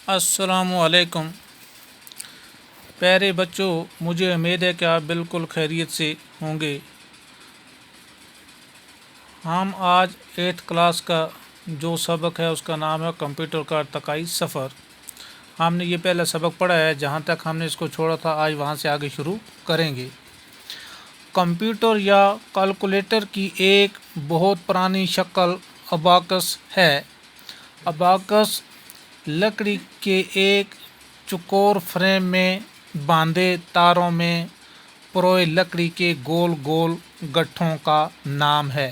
السلام علیکم پیارے بچوں، مجھے امید ہے کہ آپ بالکل خیریت سے ہوں گے۔ ہم آج 8th کلاس کا جو سبق ہے اس کا نام ہے کمپیوٹر کا ارتقائی سفر۔ ہم نے یہ پہلا سبق پڑھا ہے، جہاں تک ہم نے اس کو چھوڑا تھا آج وہاں سے آگے شروع کریں گے۔ کمپیوٹر یا کیلکولیٹر کی ایک بہت پرانی شکل اباکس ہے۔ اباکس لکڑی کے ایک چوکور فریم میں باندھے تاروں میں پروئے لکڑی کے گول گول گٹھوں کا نام ہے۔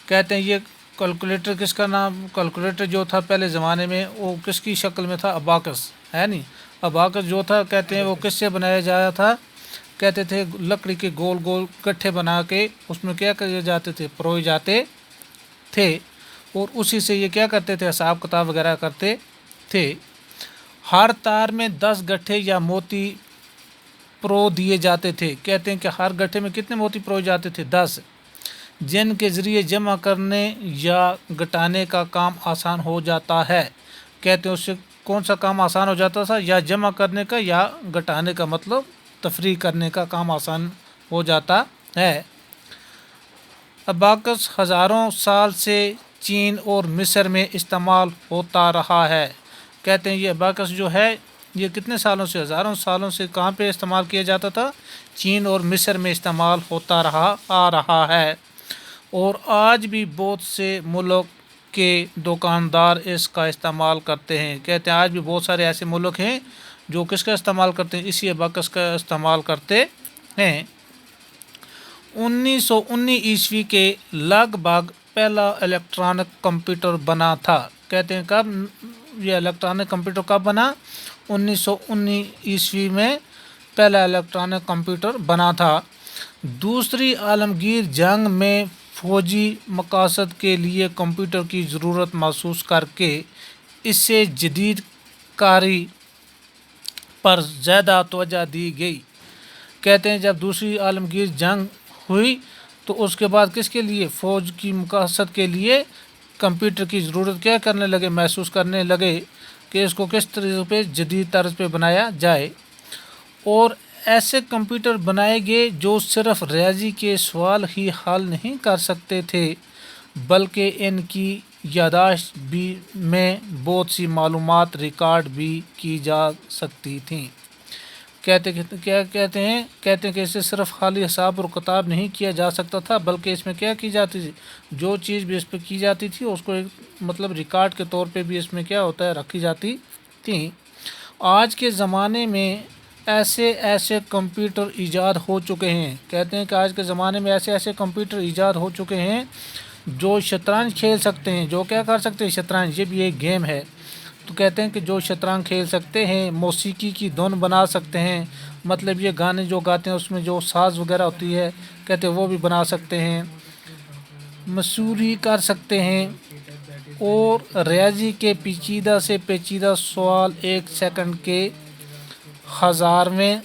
کہتے ہیں یہ کیلکولیٹر کس کا نام، کیلکولیٹر جو تھا پہلے زمانے میں وہ کس کی شکل میں تھا، اباکس ہے نہیں۔ اباکس جو تھا کہتے ہیں وہ کس سے بنایا جایا تھا، کہتے تھے لکڑی کے گول گول گٹھے بنا کے اس میں کیا کیے جاتے تھے، پروئے جاتے تھے، اور اسی سے یہ کیا کرتے تھے، حساب کتاب وغیرہ کرتے تھے۔ ہر تار میں 10 گٹھے یا موتی پرو دیے جاتے تھے۔ کہتے ہیں کہ ہر گٹھے میں کتنے موتی پروئے جاتے تھے، 10، جن کے ذریعے جمع کرنے یا گھٹانے کا کام آسان ہو جاتا ہے۔ کہتے ہیں اس سے کون سا کام آسان ہو جاتا تھا، یا جمع کرنے کا یا گھٹانے کا، مطلب تفریق کرنے کا کام آسان ہو جاتا ہے۔ اباکس ہزاروں سال سے چین اور مصر میں استعمال ہوتا رہا ہے۔ کہتے ہیں یہ اباکس جو ہے یہ کتنے سالوں سے، ہزاروں سالوں سے کہاں پہ استعمال کیا جاتا تھا، چین اور مصر میں استعمال ہوتا رہا ہے، اور آج بھی بہت سے ملک کے دکاندار اس کا استعمال کرتے ہیں۔ کہتے ہیں آج بھی بہت سارے ایسے ملک ہیں جو کس کا استعمال کرتے ہیں، اسی اباکس کا استعمال کرتے ہیں۔ 1919 عیسوی کے لگ بھگ پہلا الیکٹرانک کمپیوٹر بنا تھا۔ کہتے ہیں کب یہ الیکٹرانک کمپیوٹر کب بنا، 1919 عیسوی میں پہلا الیکٹرانک کمپیوٹر بنا تھا۔ دوسری عالمگیر جنگ میں فوجی مقاصد کے لیے کمپیوٹر کی ضرورت محسوس کر کے اس سے جدید کاری پر زیادہ توجہ دی گئی۔ کہتے ہیں جب دوسری عالمگیر جنگ ہوئی تو اس کے بعد کس کے لیے، فوج کی مقاصد کے لیے کمپیوٹر کی ضرورت کیا کرنے لگے، محسوس کرنے لگے کہ اس کو کس طریقے پہ جدید طرز پہ بنایا جائے، اور ایسے کمپیوٹر بنائے گئے جو صرف ریاضی کے سوال ہی حل نہیں کر سکتے تھے بلکہ ان کی یادداشت بھی میں بہت سی معلومات ریکارڈ بھی کی جا سکتی تھیں۔ کہتے ہیں کہ اسے صرف خالی حساب اور کتاب نہیں کیا جا سکتا تھا بلکہ اس میں کیا کی جاتی تھی، جو چیز بھی اس پہ کی جاتی تھی اس کو مطلب ریکارڈ کے طور پہ بھی اس میں کیا ہوتا ہے، رکھی جاتی تھی۔ آج کے زمانے میں ایسے کمپیوٹر ایجاد ہو چکے ہیں۔ کہتے ہیں کہ آج کے زمانے میں ایسے کمپیوٹر ایجاد ہو چکے ہیں جو شطرنج کھیل سکتے ہیں، جو کیا کر سکتے ہیں، شطرنج، یہ بھی ایک گیم ہے۔ تو کہتے ہیں کہ جو شطرنج کھیل سکتے ہیں، موسیقی کی دھن بنا سکتے ہیں، مطلب یہ گانے جو گاتے ہیں اس میں جو ساز وغیرہ ہوتی ہے کہتے ہیں وہ بھی بنا سکتے ہیں، مصوری کر سکتے ہیں، اور ریاضی کے پیچیدہ سے پیچیدہ سوال 1 سیکنڈ کے 1000ویں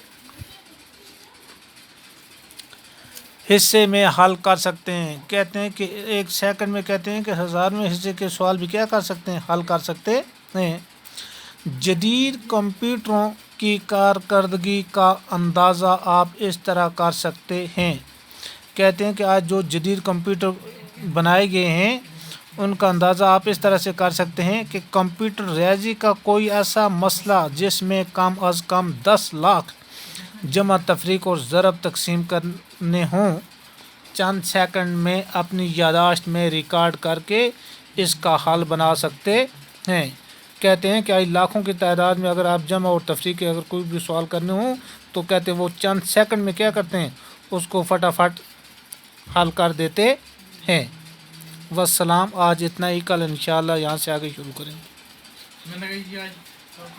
حصے میں حل کر سکتے ہیں۔ کہتے ہیں کہ 1 سیکنڈ میں کہتے ہیں کہ 1000ویں حصے کے سوال بھی کیا کر سکتے ہیں، حل کر سکتے ہیں۔ جدید کمپیوٹروں کی کارکردگی کا اندازہ آپ اس طرح کر سکتے ہیں۔ کہتے ہیں کہ آج جو جدید کمپیوٹر بنائے گئے ہیں ان کا اندازہ آپ اس طرح سے کر سکتے ہیں کہ کمپیوٹر ریاضی کا کوئی ایسا مسئلہ جس میں کم از کم 10 لاکھ جمع تفریق اور ضرب تقسیم کرنے ہوں، چند سیکنڈ میں اپنی یادداشت میں ریکارڈ کر کے اس کا حل بنا سکتے ہیں۔ کہتے ہیں کہ آج لاکھوں کی تعداد میں اگر آپ جمع اور تفریق کے اگر کوئی بھی سوال کرنے ہوں تو کہتے ہیں وہ چند سیکنڈ میں کیا کرتے ہیں، اس کو فٹافٹ حل کر دیتے ہیں۔ والسلام، آج اتنا ہی، کل انشاءاللہ یہاں سے آگے شروع کریں گے۔